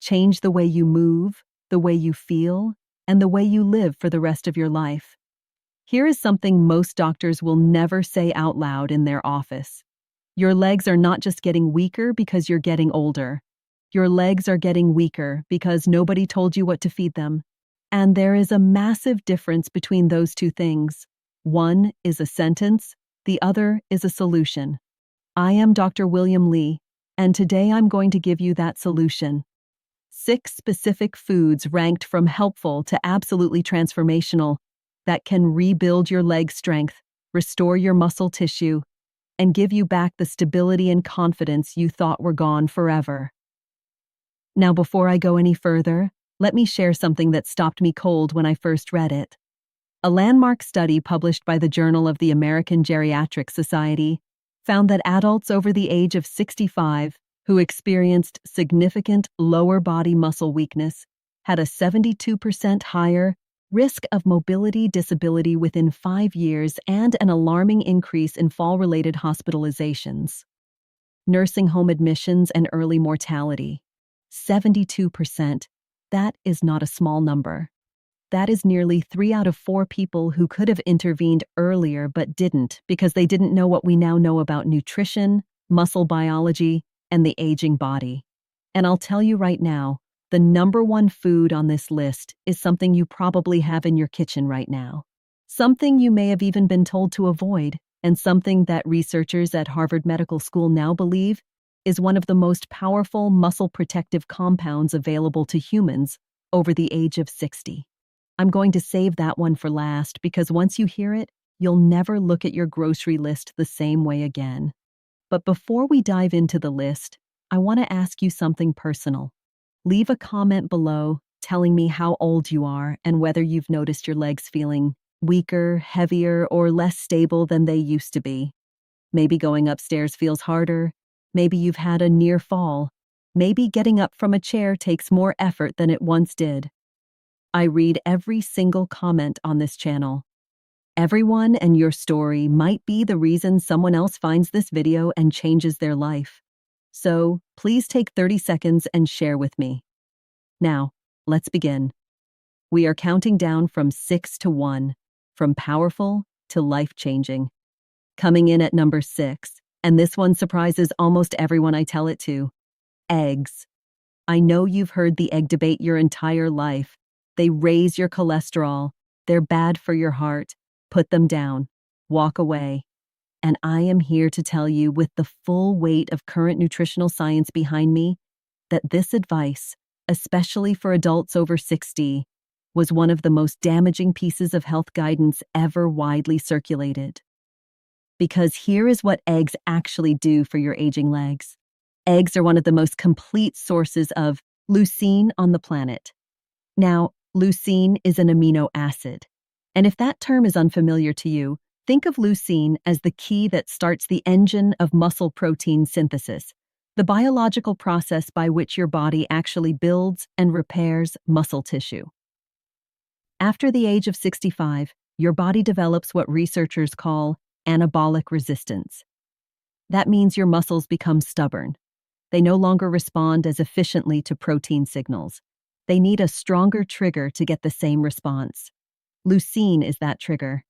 change the way you move, the way you feel, and the way you live for the rest of your life. Here is something most doctors will never say out loud in their office. Your legs are not just getting weaker because you're getting older. Your legs are getting weaker because nobody told you what to feed them. And there is a massive difference between those two things. One is a sentence, the other is a solution. I am Dr. William Lee, and today I'm going to give you that solution. 6 specific foods ranked from helpful to absolutely transformational that can rebuild your leg strength, restore your muscle tissue, and give you back the stability and confidence you thought were gone forever. Now, before I go any further, let me share something that stopped me cold when I first read it. A landmark study published by the Journal of the American Geriatric Society found that adults over the age of 65 who experienced significant lower body muscle weakness had a 72% higher risk of mobility disability within 5 years and an alarming increase in fall-related hospitalizations, nursing home admissions, and early mortality. 72%. That is not a small number. That is nearly 3 out of 4 people who could have intervened earlier but didn't because they didn't know what we now know about nutrition, muscle biology, and the aging body. And I'll tell you right now, the number 1 food on this list is something you probably have in your kitchen right now. Something you may have even been told to avoid, and something that researchers at Harvard Medical School now believe is one of the most powerful muscle protective compounds available to humans over the age of 60. I'm going to save that one for last because once you hear it, you'll never look at your grocery list the same way again. But before we dive into the list, I want to ask you something personal. Leave a comment below telling me how old you are and whether you've noticed your legs feeling weaker, heavier, or less stable than they used to be. Maybe going upstairs feels harder. Maybe you've had a near fall. Maybe getting up from a chair takes more effort than it once did. I read every single comment on this channel. Everyone and your story might be the reason someone else finds this video and changes their life. So please take 30 seconds and share with me. Now, let's begin. We are counting down from 6 to 1, from powerful to life-changing. Coming in at number 6, and this one surprises almost everyone I tell it to. Eggs. I know you've heard the egg debate your entire life. They raise your cholesterol. They're bad for your heart. Put them down. Walk away. And I am here to tell you, with the full weight of current nutritional science behind me, that this advice, especially for adults over 60, was one of the most damaging pieces of health guidance ever widely circulated. Because here is what eggs actually do for your aging legs. Eggs are one of the most complete sources of leucine on the planet. Now, leucine is an amino acid. And if that term is unfamiliar to you, think of leucine as the key that starts the engine of muscle protein synthesis, the biological process by which your body actually builds and repairs muscle tissue. After the age of 65, your body develops what researchers call anabolic resistance. That means your muscles become stubborn. They no longer respond as efficiently to protein signals. They need a stronger trigger to get the same response. Leucine is that trigger.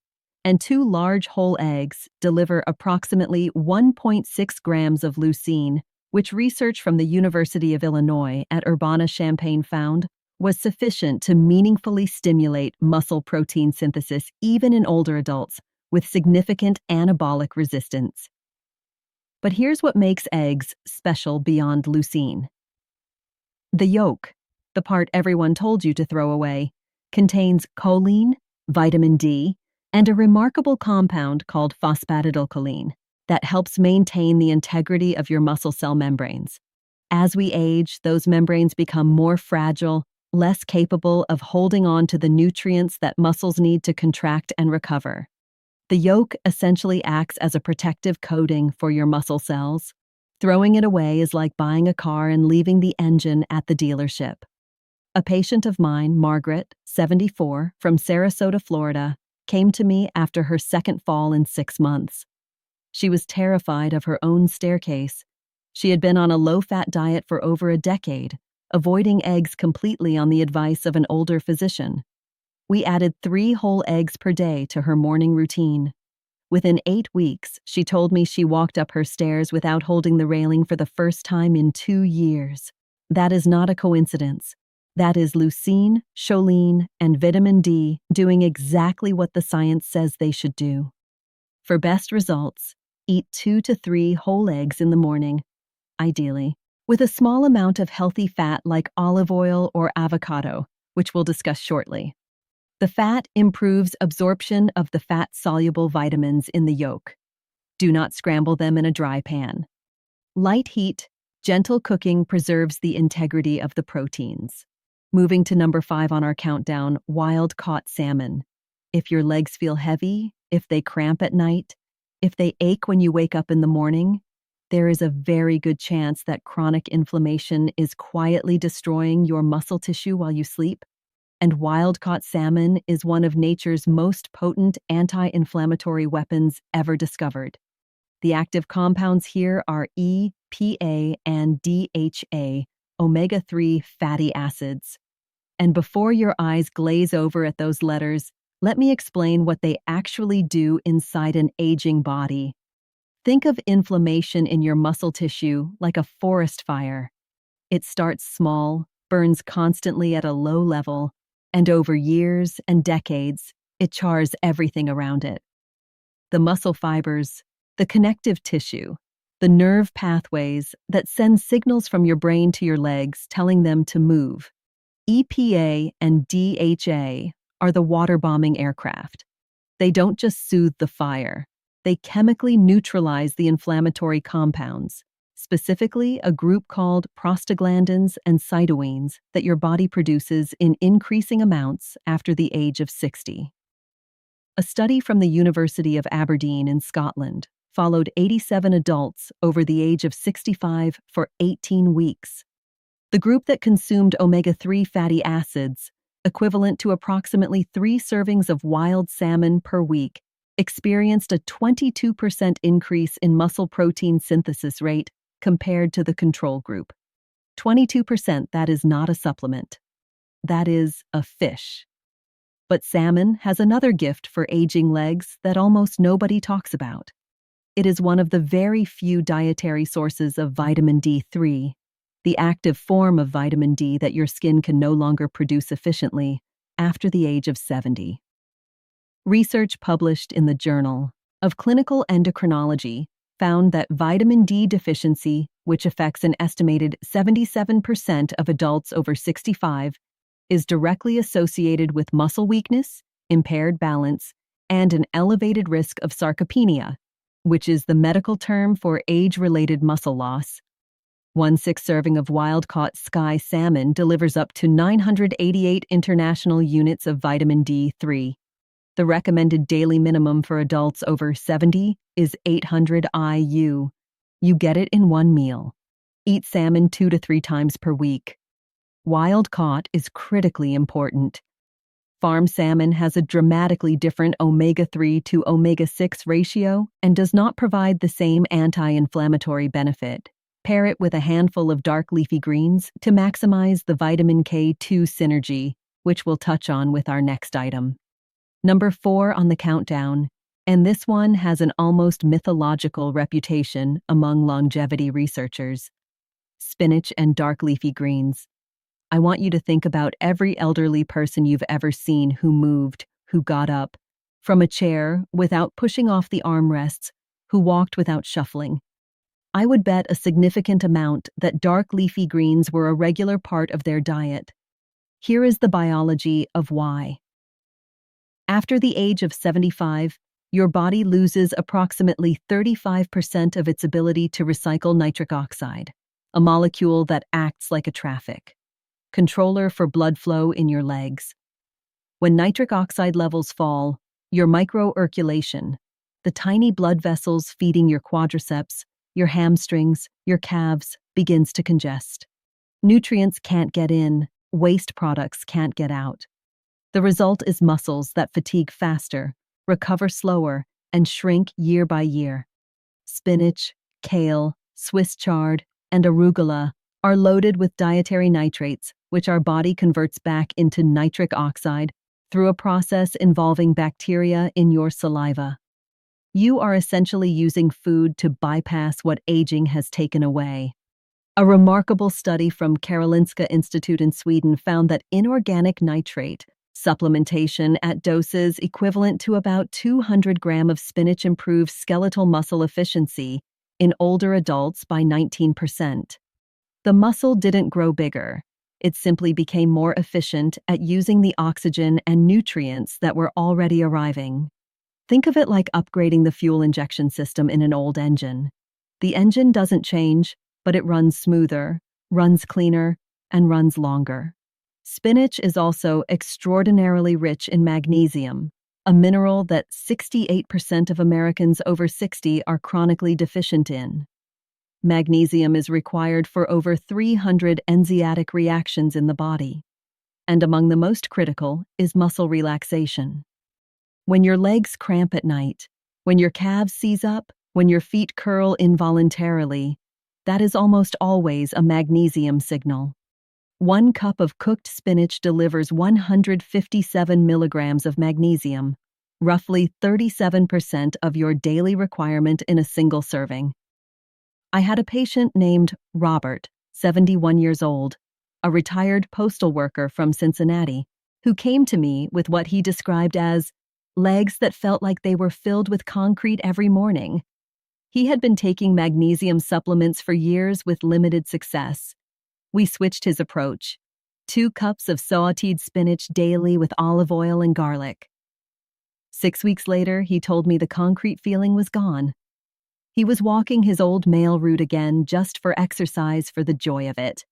And 2 large whole eggs deliver approximately 1.6 grams of leucine, which research from the University of Illinois at Urbana-Champaign found was sufficient to meaningfully stimulate muscle protein synthesis even in older adults with significant anabolic resistance. But here's what makes eggs special beyond leucine. The yolk, the part everyone told you to throw away, contains choline, vitamin D, and a remarkable compound called phosphatidylcholine that helps maintain the integrity of your muscle cell membranes. As we age, those membranes become more fragile, less capable of holding on to the nutrients that muscles need to contract and recover. The yolk essentially acts as a protective coating for your muscle cells. Throwing it away is like buying a car and leaving the engine at the dealership. A patient of mine, Margaret, 74, from Sarasota, Florida, came to me after her second fall in 6 months. She was terrified of her own staircase. She had been on a low-fat diet for over a decade, avoiding eggs completely on the advice of an older physician. We added 3 whole eggs per day to her morning routine. Within 8 weeks, she told me she walked up her stairs without holding the railing for the first time in 2 years. That is not a coincidence. That is leucine, choline, and vitamin D doing exactly what the science says they should do. For best results, eat 2 to 3 whole eggs in the morning, ideally, with a small amount of healthy fat like olive oil or avocado, which we'll discuss shortly. The fat improves absorption of the fat-soluble vitamins in the yolk. Do not scramble them in a dry pan. Light heat, gentle cooking preserves the integrity of the proteins. Moving to number 5 on our countdown, wild-caught salmon. If your legs feel heavy, if they cramp at night, if they ache when you wake up in the morning, there is a very good chance that chronic inflammation is quietly destroying your muscle tissue while you sleep. And wild-caught salmon is one of nature's most potent anti-inflammatory weapons ever discovered. The active compounds here are EPA and DHA, omega-3 fatty acids. And before your eyes glaze over at those letters, let me explain what they actually do inside an aging body. Think of inflammation in your muscle tissue like a forest fire. It starts small, burns constantly at a low level, and over years and decades, it chars everything around it. The muscle fibers, the connective tissue, the nerve pathways that send signals from your brain to your legs telling them to move. EPA and DHA are the water-bombing aircraft. They don't just soothe the fire. They chemically neutralize the inflammatory compounds, specifically a group called prostaglandins and cytokines that your body produces in increasing amounts after the age of 60. A study from the University of Aberdeen in Scotland followed 87 adults over the age of 65 for 18 weeks. The group that consumed omega-3 fatty acids, equivalent to approximately 3 servings of wild salmon per week, experienced a 22% increase in muscle protein synthesis rate compared to the control group. 22%, that is not a supplement. That is a fish. But salmon has another gift for aging legs that almost nobody talks about. It is one of the very few dietary sources of vitamin D3, the active form of vitamin D that your skin can no longer produce efficiently after the age of 70. Research published in the Journal of Clinical Endocrinology found that vitamin D deficiency, which affects an estimated 77% of adults over 65, is directly associated with muscle weakness, impaired balance, and an elevated risk of sarcopenia, which is the medical term for age-related muscle loss. 1/6 serving of wild-caught sky salmon delivers up to 988 international units of vitamin D3. The recommended daily minimum for adults over 70 is 800 IU. You get it in one meal. Eat salmon 2 to 3 times per week. Wild-caught is critically important. Farm salmon has a dramatically different omega-3 to omega-6 ratio and does not provide the same anti-inflammatory benefit. Pair it with a handful of dark leafy greens to maximize the vitamin K2 synergy, which we'll touch on with our next item. Number 4 on the countdown, and this one has an almost mythological reputation among longevity researchers: spinach and dark leafy greens. I want you to think about every elderly person you've ever seen who moved, who got up from a chair without pushing off the armrests, who walked without shuffling. I would bet a significant amount that dark leafy greens were a regular part of their diet. Here is the biology of why. After the age of 75, your body loses approximately 35% of its ability to recycle nitric oxide, a molecule that acts like a traffic controller for blood flow in your legs. When nitric oxide levels fall, your microirculation, the tiny blood vessels feeding your quadriceps, your hamstrings, your calves, begins to congest. Nutrients can't get in, waste products can't get out. The result is muscles that fatigue faster, recover slower, and shrink year by year. Spinach, kale, Swiss chard, and arugula are loaded with dietary nitrates, which our body converts back into nitric oxide through a process involving bacteria in your saliva. You are essentially using food to bypass what aging has taken away. A remarkable study from Karolinska Institute in Sweden found that inorganic nitrate supplementation at doses equivalent to about 200 grams of spinach improves skeletal muscle efficiency in older adults by 19%. The muscle didn't grow bigger. It simply became more efficient at using the oxygen and nutrients that were already arriving. Think of it like upgrading the fuel injection system in an old engine. The engine doesn't change, but it runs smoother, runs cleaner, and runs longer. Spinach is also extraordinarily rich in magnesium, a mineral that 68% of Americans over 60 are chronically deficient in. Magnesium is required for over 300 enzymatic reactions in the body, and among the most critical is muscle relaxation. When your legs cramp at night, when your calves seize up, when your feet curl involuntarily, that is almost always a magnesium signal. 1 cup of cooked spinach delivers 157 milligrams of magnesium, roughly 37% of your daily requirement in a single serving. I had a patient named Robert, 71 years old, a retired postal worker from Cincinnati, who came to me with what he described as legs that felt like they were filled with concrete every morning. He had been taking magnesium supplements for years with limited success. We switched his approach. 2 cups of sautéed spinach daily with olive oil and garlic. 6 weeks later, he told me the concrete feeling was gone. He was walking his old mail route again just for exercise for the joy of it.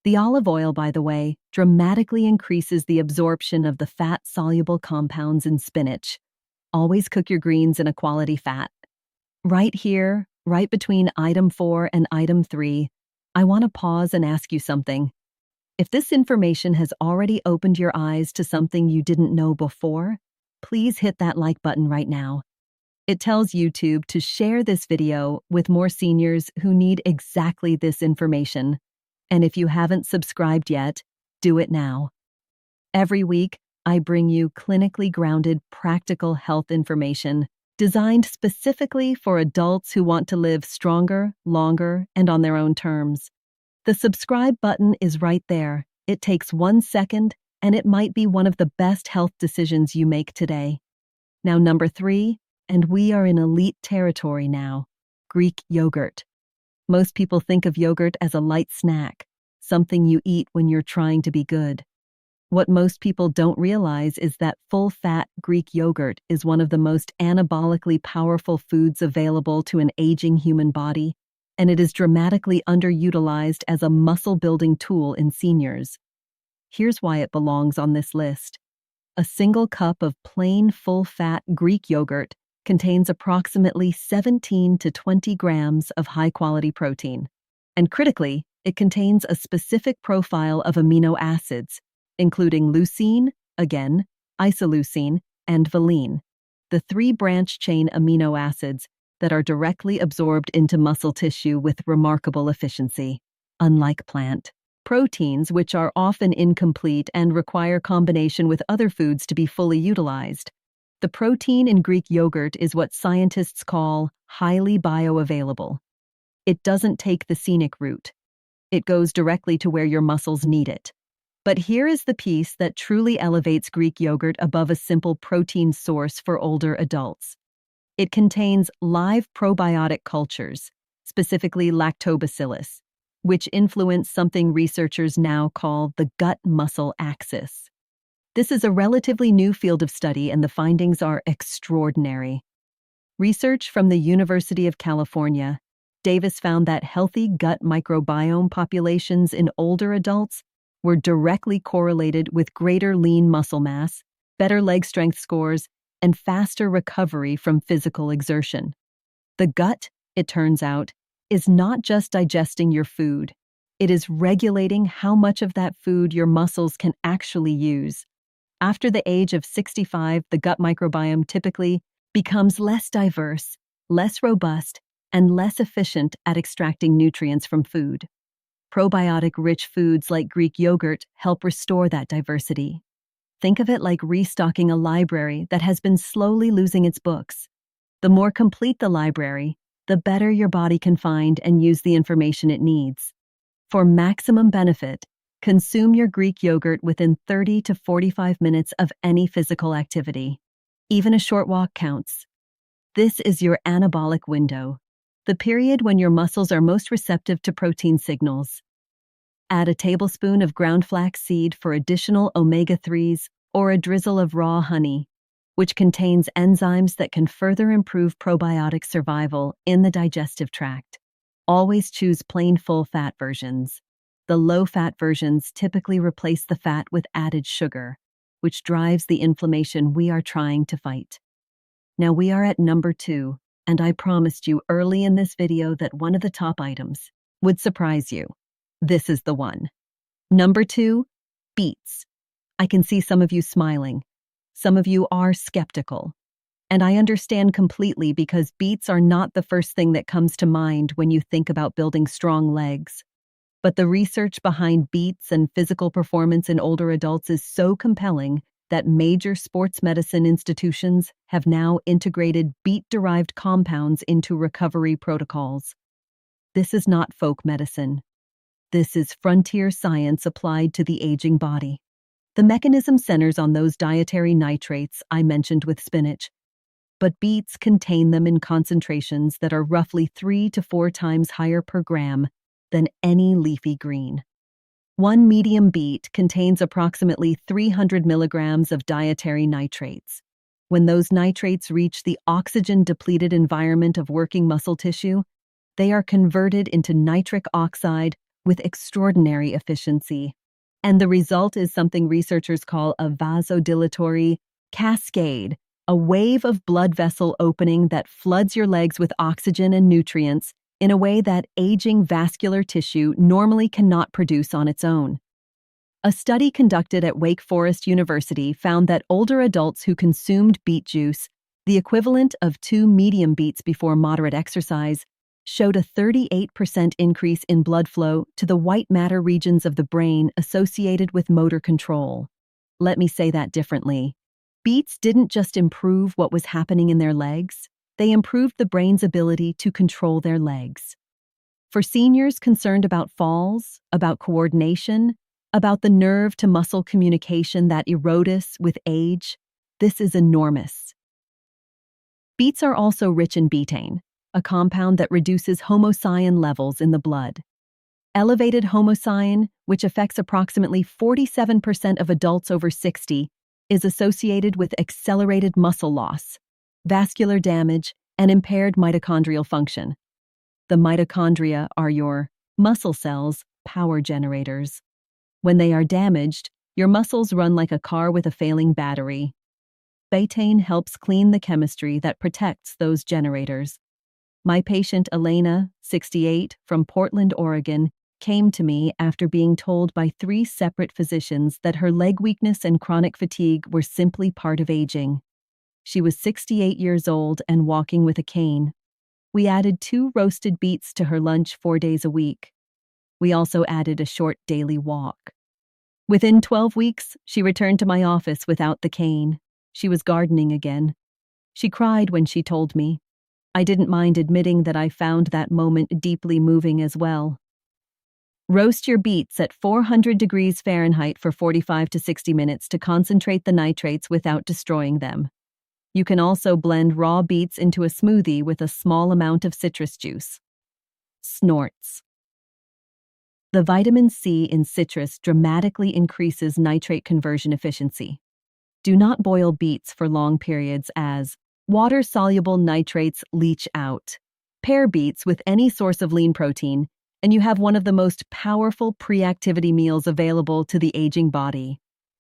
The olive oil, by the way, dramatically increases the absorption of the fat-soluble compounds in spinach. Always cook your greens in a quality fat. Right here, right between item 4 and item 3, I want to pause and ask you something. If this information has already opened your eyes to something you didn't know before, please hit that like button right now. It tells YouTube to share this video with more seniors who need exactly this information. And if you haven't subscribed yet, do it now. Every week, I bring you clinically grounded, practical health information designed specifically for adults who want to live stronger, longer, and on their own terms. The subscribe button is right there. It takes 1 second, and it might be one of the best health decisions you make today. Now, number 3, and we are in elite territory now, Greek yogurt. Most people think of yogurt as a light snack, something you eat when you're trying to be good. What most people don't realize is that full-fat Greek yogurt is one of the most anabolically powerful foods available to an aging human body, and it is dramatically underutilized as a muscle-building tool in seniors. Here's why it belongs on this list. A single cup of plain full-fat Greek yogurt contains approximately 17 to 20 grams of high-quality protein. And critically, it contains a specific profile of amino acids, including leucine, again, isoleucine, and valine, the 3 branch-chain amino acids that are directly absorbed into muscle tissue with remarkable efficiency, unlike plant proteins, which are often incomplete and require combination with other foods to be fully utilized. The protein in Greek yogurt is what scientists call highly bioavailable. It doesn't take the scenic route. It goes directly to where your muscles need it. But here is the piece that truly elevates Greek yogurt above a simple protein source for older adults. It contains live probiotic cultures, specifically lactobacillus, which influence something researchers now call the gut-muscle axis. This is a relatively new field of study, and the findings are extraordinary. Research from the University of California, Davis found that healthy gut microbiome populations in older adults were directly correlated with greater lean muscle mass, better leg strength scores, and faster recovery from physical exertion. The gut, it turns out, is not just digesting your food. It is regulating how much of that food your muscles can actually use. After the age of 65, the gut microbiome typically becomes less diverse, less robust, and less efficient at extracting nutrients from food. Probiotic-rich foods like Greek yogurt help restore that diversity. Think of it like restocking a library that has been slowly losing its books. The more complete the library, the better your body can find and use the information it needs. For maximum benefit, consume your Greek yogurt within 30 to 45 minutes of any physical activity. Even a short walk counts. This is your anabolic window, the period when your muscles are most receptive to protein signals. Add a tablespoon of ground flaxseed for additional omega-3s or a drizzle of raw honey, which contains enzymes that can further improve probiotic survival in the digestive tract. Always choose plain full-fat versions. The low-fat versions typically replace the fat with added sugar, which drives the inflammation we are trying to fight. Now we are at number 2, and I promised you early in this video that one of the top items would surprise you. This is the one. Number 2, beets. I can see some of you smiling. Some of you are skeptical. And I understand completely because beets are not the first thing that comes to mind when you think about building strong legs. But the research behind beets and physical performance in older adults is so compelling that major sports medicine institutions have now integrated beet-derived compounds into recovery protocols. This is not folk medicine. This is frontier science applied to the aging body. The mechanism centers on those dietary nitrates I mentioned with spinach, but beets contain them in concentrations that are roughly 3 to 4 times higher per gram than any leafy green. One medium beet contains approximately 300 milligrams of dietary nitrates. When those nitrates reach the oxygen-depleted environment of working muscle tissue, they are converted into nitric oxide with extraordinary efficiency. And the result is something researchers call a vasodilatory cascade, a wave of blood vessel opening that floods your legs with oxygen and nutrients in a way that aging vascular tissue normally cannot produce on its own. A study conducted at Wake Forest University found that older adults who consumed beet juice, the equivalent of 2 medium beets before moderate exercise, showed a 38% increase in blood flow to the white matter regions of the brain associated with motor control. Let me say that differently. Beets didn't just improve what was happening in their legs, they improved the brain's ability to control their legs. For seniors concerned about falls, about coordination, about the nerve-to-muscle communication that erodes with age, this is enormous. Beets are also rich in betaine, a compound that reduces homocyan levels in the blood. Elevated homocyan, which affects approximately 47% of adults over 60, is associated with accelerated muscle loss, vascular damage, and impaired mitochondrial function. The mitochondria are your muscle cells' power generators. When they are damaged, your muscles run like a car with a failing battery. Betaine helps clean the chemistry that protects those generators. My patient Elena, 68, from Portland, Oregon, came to me after being told by 3 separate physicians that her leg weakness and chronic fatigue were simply part of aging. She was 68 years old and walking with a cane. We added 2 roasted beets to her lunch 4 days a week. We also added a short daily walk. Within 12 weeks, she returned to my office without the cane. She was gardening again. She cried when she told me. I didn't mind admitting that I found that moment deeply moving as well. Roast your beets at 400 degrees Fahrenheit for 45 to 60 minutes to concentrate the nitrates without destroying them. You can also blend raw beets into a smoothie with a small amount of citrus juice. Snorts. The vitamin C in citrus dramatically increases nitrate conversion efficiency. Do not boil beets for long periods as water-soluble nitrates leach out. Pair beets with any source of lean protein, and you have one of the most powerful pre-activity meals available to the aging body.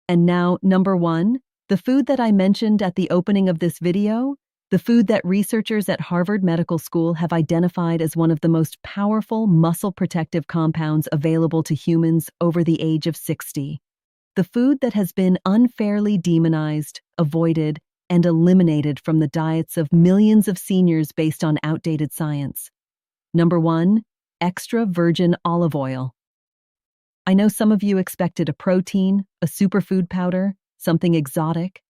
And now, number 1, the food that I mentioned at the opening of this video, the food that researchers at Harvard Medical School have identified as one of the most powerful muscle-protective compounds available to humans over the age of 60. The food that has been unfairly demonized, avoided, and eliminated from the diets of millions of seniors based on outdated science. Number 1, extra virgin olive oil. I know some of you expected a protein, a superfood powder, something exotic,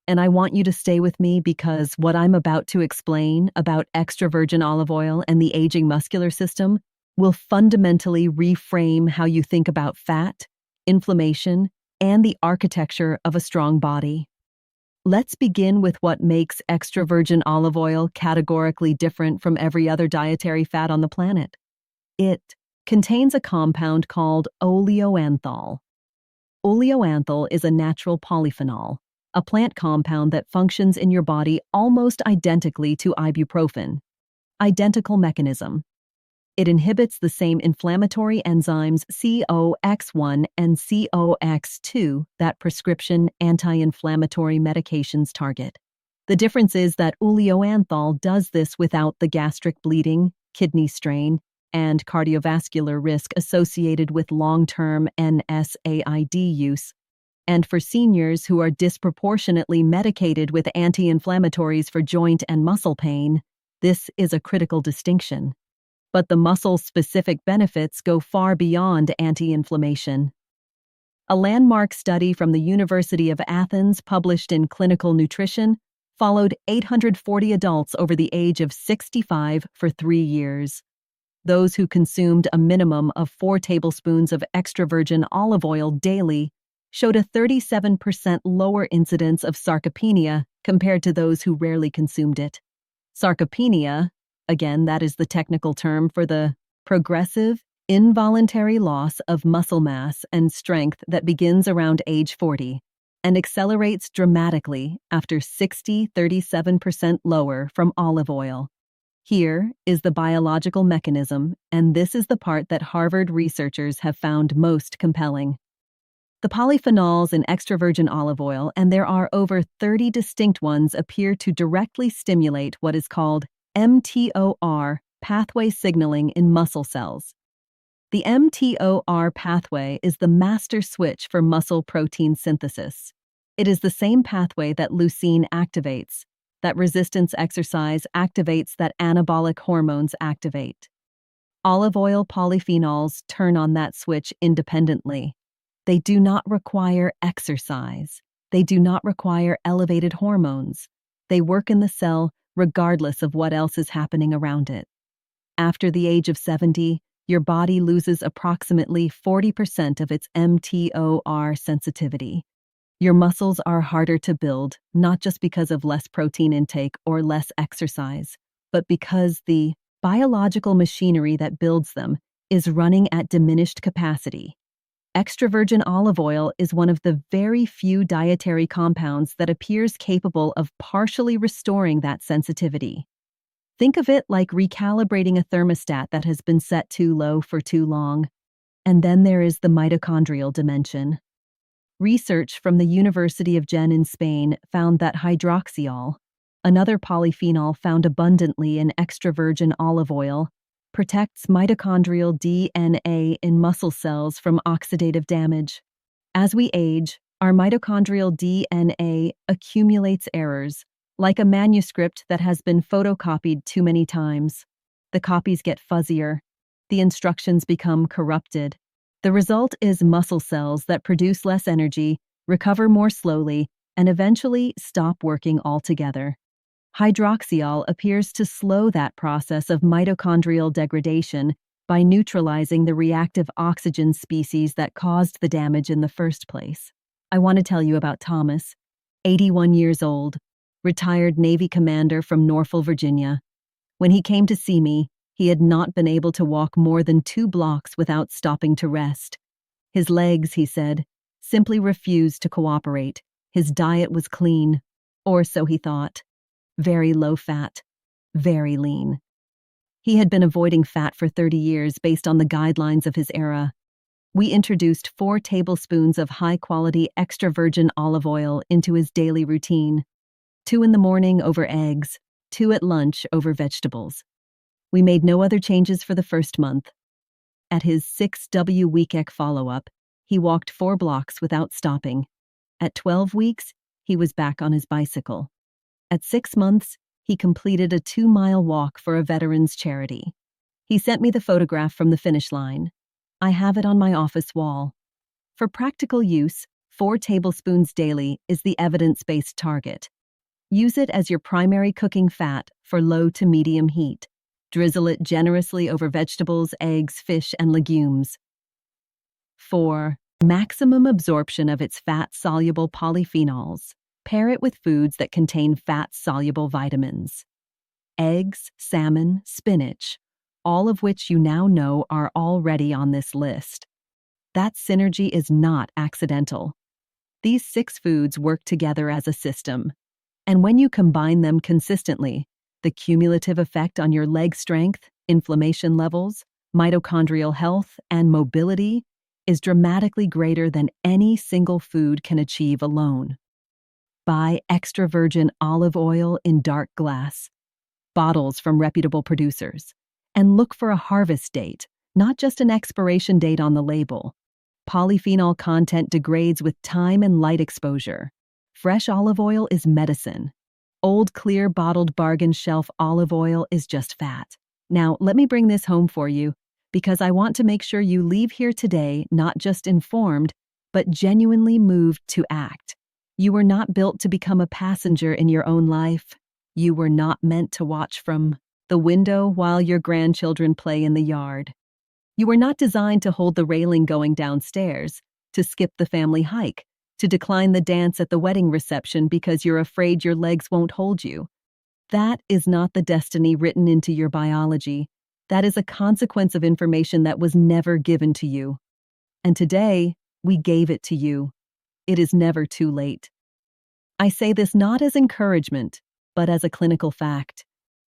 and I want you to stay with me because what I'm about to explain about extra virgin olive oil and the aging muscular system will fundamentally reframe how you think about fat, inflammation, and the architecture of a strong body. Let's begin with what makes extra virgin olive oil categorically different from every other dietary fat on the planet. It contains a compound called oleoanthol. Oleoanthol is a natural polyphenol, a plant compound that functions in your body almost identically to ibuprofen. Identical mechanism. It inhibits the same inflammatory enzymes COX1 and COX2 that prescription anti-inflammatory medications target. The difference is that oleoanthol does this without the gastric bleeding, kidney strain, and cardiovascular risk associated with long-term NSAID use, and for seniors who are disproportionately medicated with anti-inflammatories for joint and muscle pain, this is a critical distinction. But the muscle-specific benefits go far beyond anti-inflammation. A landmark study from the University of Athens published in Clinical Nutrition followed 840 adults over the age of 65 for 3 years. Those who consumed a minimum of 4 tablespoons of extra virgin olive oil daily showed a 37% lower incidence of sarcopenia compared to those who rarely consumed it. Sarcopenia, again, that is the technical term for the progressive, involuntary loss of muscle mass and strength that begins around age 40 and accelerates dramatically after 37% lower from olive oil. Here is the biological mechanism, and this is the part that Harvard researchers have found most compelling. The polyphenols in extra virgin olive oil, and there are over 30 distinct ones, appear to directly stimulate what is called mTOR pathway signaling in muscle cells. The mTOR pathway is the master switch for muscle protein synthesis. It is the same pathway that leucine activates, that resistance exercise activates, that anabolic hormones activate. Olive oil polyphenols turn on that switch independently. They do not require exercise. They do not require elevated hormones. They work in the cell regardless of what else is happening around it. After the age of 70, your body loses approximately 40% of its mTOR sensitivity. Your muscles are harder to build, not just because of less protein intake or less exercise, but because the biological machinery that builds them is running at diminished capacity. Extra virgin olive oil is one of the very few dietary compounds that appears capable of partially restoring that sensitivity. Think of it like recalibrating a thermostat that has been set too low for too long. And then there is the mitochondrial dimension. Research from the University of Jaén in Spain found that hydroxyol, another polyphenol found abundantly in extra virgin olive oil, protects mitochondrial DNA in muscle cells from oxidative damage. As we age, our mitochondrial DNA accumulates errors, like a manuscript that has been photocopied too many times. The copies get fuzzier. The instructions become corrupted. The result is muscle cells that produce less energy, recover more slowly, and eventually stop working altogether. Hydroxyol appears to slow that process of mitochondrial degradation by neutralizing the reactive oxygen species that caused the damage in the first place. I want to tell you about Thomas, 81 years old, retired Navy commander from Norfolk, Virginia. When he came to see me, he had not been able to walk more than 2 blocks without stopping to rest. His legs, he said, simply refused to cooperate. His diet was clean, or so he thought. Very low fat, very lean. He had been avoiding fat for 30 years based on the guidelines of his era. We introduced 4 tablespoons of high-quality extra virgin olive oil into his daily routine. 2 in the morning over eggs, 2 at lunch over vegetables. We made no other changes for the first month. At his 6W week follow-up, he walked 4 blocks without stopping. At 12 weeks, he was back on his bicycle. At 6 months, he completed a 2-mile walk for a veterans charity. He sent me the photograph from the finish line. I have it on my office wall. For practical use, 4 tablespoons daily is the evidence-based target. Use it as your primary cooking fat for low to medium heat. Drizzle it generously over vegetables, eggs, fish, and legumes. 4. Maximum absorption of its fat-soluble polyphenols. Pair it with foods that contain fat-soluble vitamins. Eggs, salmon, spinach, all of which you now know are already on this list. That synergy is not accidental. These 6 foods work together as a system, and when you combine them consistently, the cumulative effect on your leg strength, inflammation levels, mitochondrial health, and mobility is dramatically greater than any single food can achieve alone. Buy extra virgin olive oil in dark glass, bottles from reputable producers, and look for a harvest date, not just an expiration date on the label. Polyphenol content degrades with time and light exposure. Fresh olive oil is medicine. Old, clear, bottled bargain shelf olive oil is just fat. Now, let me bring this home for you, because I want to make sure you leave here today not just informed, but genuinely moved to act. You were not built to become a passenger in your own life. You were not meant to watch from the window while your grandchildren play in the yard. You were not designed to hold the railing going downstairs, to skip the family hike, to decline the dance at the wedding reception because you're afraid your legs won't hold you. That is not the destiny written into your biology. That is a consequence of information that was never given to you. And today, we gave it to you. It is never too late. I say this not as encouragement, but as a clinical fact.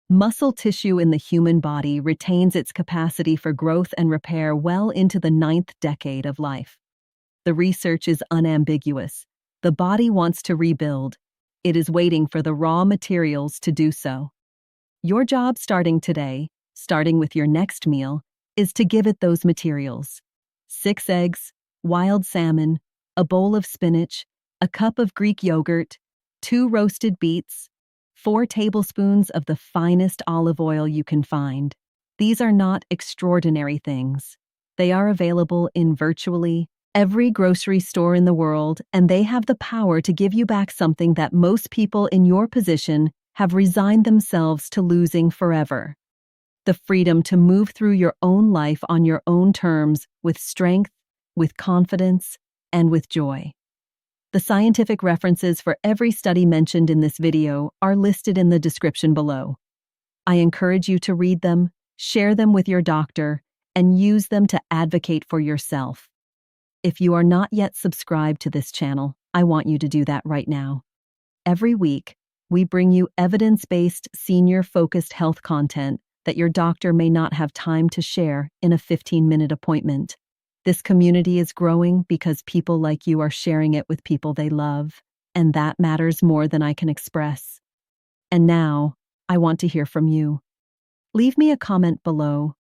Muscle tissue in the human body retains its capacity for growth and repair well into the 9th decade of life. The research is unambiguous. The body wants to rebuild. It is waiting for the raw materials to do so. Your job starting today, starting with your next meal, is to give it those materials. 6 eggs, wild salmon, a bowl of spinach, a cup of Greek yogurt, 2 roasted beets, 4 tablespoons of the finest olive oil you can find. These are not extraordinary things. They are available in virtually every grocery store in the world, and they have the power to give you back something that most people in your position have resigned themselves to losing forever. The freedom to move through your own life on your own terms with strength, with confidence, and with joy. The scientific references for every study mentioned in this video are listed in the description below. I encourage you to read them, share them with your doctor, and use them to advocate for yourself. If you are not yet subscribed to this channel, I want you to do that right now. Every week, we bring you evidence-based, senior-focused health content that your doctor may not have time to share in a 15-minute appointment. This community is growing because people like you are sharing it with people they love, and that matters more than I can express. And now, I want to hear from you. Leave me a comment below.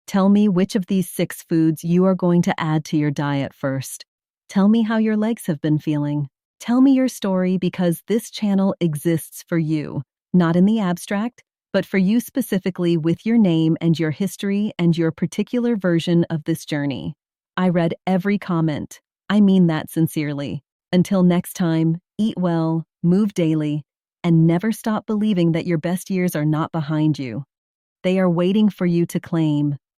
Tell me which of these 6 foods you are going to add to your diet first. Tell me how your legs have been feeling. Tell me your story, because this channel exists for you, not in the abstract, but for you specifically, with your name and your history and your particular version of this journey. I read every comment. I mean that sincerely. Until next time, eat well, move daily, and never stop believing that your best years are not behind you. They are waiting for you to claim.